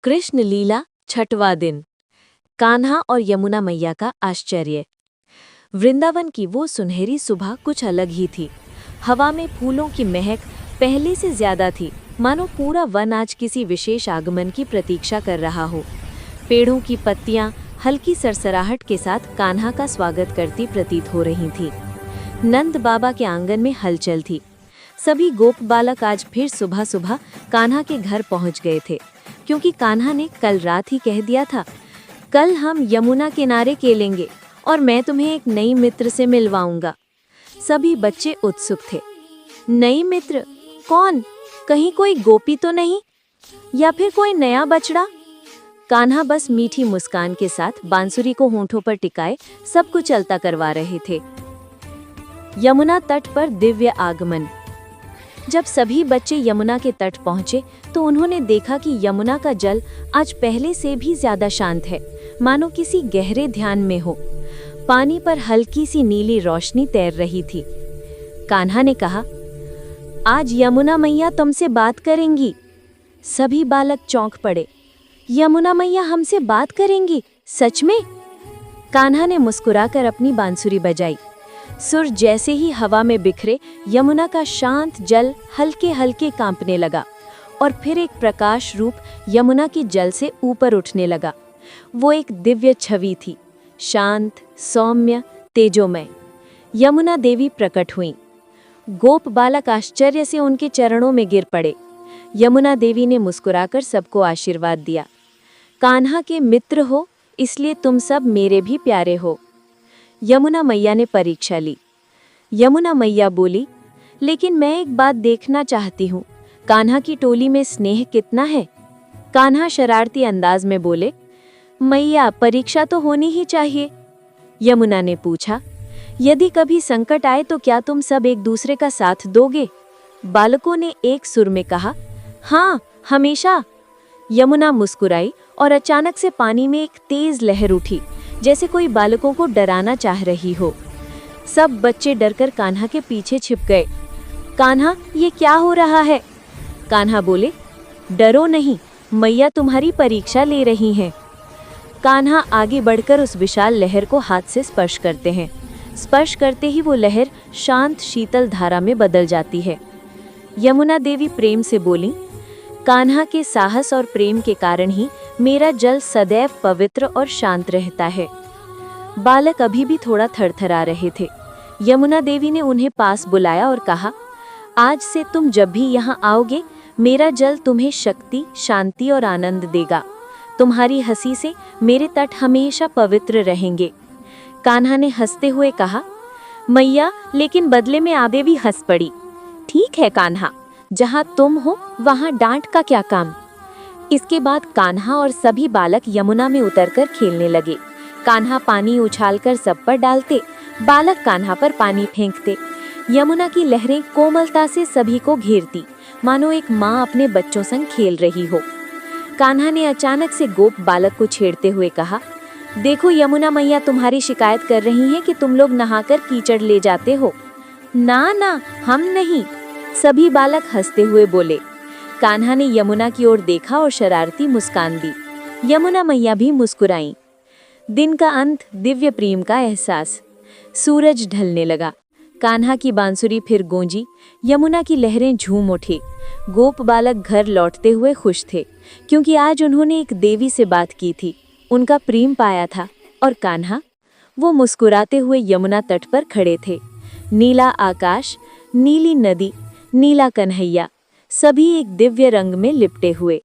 कृष्ण लीला छठवां दिन। कान्हा और यमुना मैया का आश्चर्य। वृंदावन की वो सुनहरी सुबह कुछ अलग ही थी। हवा में फूलों की महक पहले से ज्यादा थी, मानो पूरा वन आज किसी विशेष आगमन की प्रतीक्षा कर रहा हो। पेड़ों की पत्तियां हल्की सरसराहट के साथ कान्हा का स्वागत करती प्रतीत हो रही थी। नंद बाबा के आंगन में हलचल थी। सभी गोप बालक आज फिर सुबह सुबह कान्हा के घर पहुंच गए थे, क्योंकि कान्हा ने कल रात ही कह दिया था, कल हम यमुना किनारे खेलेंगे और मैं तुम्हें एक नई मित्र से मिलवाऊंगा। सभी बच्चे उत्सुक थे। नई मित्र? कौन? कहीं कोई गोपी तो नहीं, या फिर कोई नया बछड़ा? कान्हा बस मीठी मुस्कान के साथ बांसुरी को होंठों पर टिकाए सबको चलता करवा रहे थे। यमुना तट पर दिव्य आगमन। जब सभी बच्चे यमुना के तट पहुंचे तो उन्होंने देखा कि यमुना का जल आज पहले से भी ज्यादा शांत है, मानो किसी गहरे ध्यान में हो। पानी पर हल्की सी नीली रोशनी तैर रही थी। कान्हा ने कहा, आज यमुना मैया तुमसे बात करेंगी। सभी बालक चौंक पड़े। यमुना मैया हमसे बात करेंगी? सच में? कान्हा ने मुस्कुराकर अपनी बांसुरी बजाई। सुर जैसे ही हवा में बिखरे, यमुना का शांत जल हल्के हल्के कांपने लगा और फिर एक प्रकाश रूप यमुना के जल से ऊपर उठने लगा। वो एक दिव्य छवि थी, शांत, सौम्य, तेजोमय। यमुना देवी प्रकट हुईं। गोप बालक आश्चर्य से उनके चरणों में गिर पड़े। यमुना देवी ने मुस्कुराकर सबको आशीर्वाद दिया। कान्हा के मित्र हो, इसलिए तुम सब मेरे भी प्यारे हो। यमुना मैया ने परीक्षा ली। यमुना मैया बोली, लेकिन मैं एक बात देखना चाहती हूँ, कान्हा की टोली में स्नेह कितना है? कान्हा शरारती अंदाज में बोले, मैया परीक्षा तो होनी ही चाहिए। यमुना ने पूछा, यदि कभी संकट आए तो क्या तुम सब एक दूसरे का साथ दोगे? बालकों ने एक सुर में कहा, हाँ, हमेशा। यमुना मुस्कुराई और अचानक से पानी में एक तेज लहर उठी, जैसे कोई बालकों को डराना चाह रही हो। सब बच्चे डरकर कान्हा के पीछे छिप गए। कान्हा, ये क्या हो रहा है? कान्हा बोले, डरो नहीं, मैया तुम्हारी परीक्षा ले रही हैं। कान्हा आगे बढ़कर उस विशाल लहर को हाथ से स्पर्श करते हैं। स्पर्श करते ही वो लहर शांत शीतल धारा में बदल जाती है। यमुना देवी प्रेम से बोली, कान्हा के साहस और प्रेम के कारण ही मेरा जल सदैव पवित्र और शांत रहता है। बालक अभी भी थोड़ा थरथरा रहे थे। यमुना देवी ने उन्हें पास बुलाया और कहा, आज से तुम जब भी यहाँ आओगे, मेरा जल तुम्हें शक्ति, शांति और आनंद देगा। तुम्हारी हंसी से मेरे तट हमेशा पवित्र रहेंगे। कान्हा ने हंसते हुए कहा, मैया, लेकिन बदले में आधे भी हंस पड़ी। ठीक है कान्हा, जहाँ तुम हो वहाँ डांट का क्या काम। इसके बाद कान्हा और सभी बालक यमुना में उतरकर खेलने लगे। कान्हा पानी उछालकर सब पर डालते, बालक कान्हा पर पानी फेंकते। यमुना की लहरें कोमलता से सभी को घेरती, मानो एक माँ अपने बच्चों संग खेल रही हो। कान्हा ने अचानक से गोप बालक को छेड़ते हुए कहा, देखो यमुना मैया तुम्हारी शिकायत कर रही हैं कि तुम लोग नहाकर कीचड़ ले जाते हो। ना ना, हम नहीं। सभी बालक हंसते हुए बोले। कान्हा ने यमुना की ओर देखा और शरारती मुस्कान दी। यमुना मैया भी मुस्कुराईं। दिन का अंत, दिव्य प्रेम का एहसास। सूरज ढलने लगा। कान्हा की बांसुरी फिर गूंजी। यमुना की लहरें झूम उठी। गोप बालक घर लौटते हुए खुश थे, क्योंकि आज उन्होंने एक देवी से बात की थी, उनका प्रेम पाया था। और कान्हा, वो मुस्कुराते हुए यमुना तट पर खड़े थे। नीला आकाश, नीली नदी, नीला कन्हैया, सभी एक दिव्य रंग में लिपटे हुए।